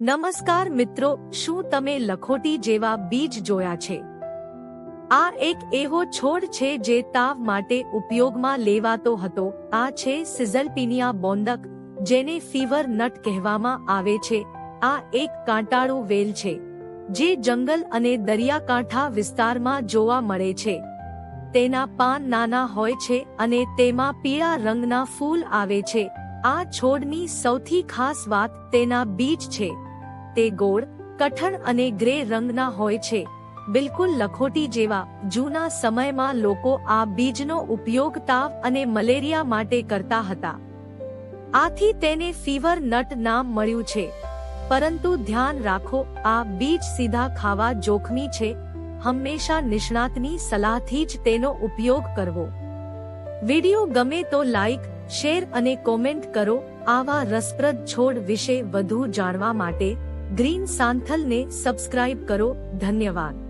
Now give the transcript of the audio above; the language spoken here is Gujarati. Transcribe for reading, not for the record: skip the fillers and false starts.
નમસ્કાર મિત્રો, શું તમે લખોટી જેવા બીજ જોયા છે? આ એક એવો છોડ છે જે તાવ માટે ઉપયોગમાં લેવાતો હતો. આ છે સિઝલપિનિયા બોન્ડક, જેને ફીવર નટ કહેવામાં આવે છે. આ એક કાંટાળું વેલ છે જે જંગલ અને દરિયાકાંઠા વિસ્તારમાં જોવા મળે છે. તેના પાન નાના હોય છે અને તેમાં પીળા રંગના ફૂલ આવે છે. આ છોડની સૌથી ખાસ વાત તેના બીજ છે. તે ગોળ, કઠણ અને ગ્રે રંગના હોય છે, બિલકુલ લખોટી જેવા. જૂના સમયમાં લોકો આ બીજનો ઉપયોગ તાવ અને મલેરિયા માટે કરતા હતા. આથી તેને ફીવર નટ નામ મળ્યું છે. પરંતુ ધ્યાન રાખો, આ બીજ સીધા ખાવા જોખમી છે. હંમેશા નિષ્ણાતની સલાહથી જ તેનો ઉપયોગ કરવો. વિડિયો ગમે તો લાઈક, શેર અને કોમેન્ટ કરો. આવા રસપ્રદ છોડ વિશે વધુ જાણવા માટે ગ્રીન સાંથલને સબસ્ક્રાઇબ કરો. ધન્યવાદ.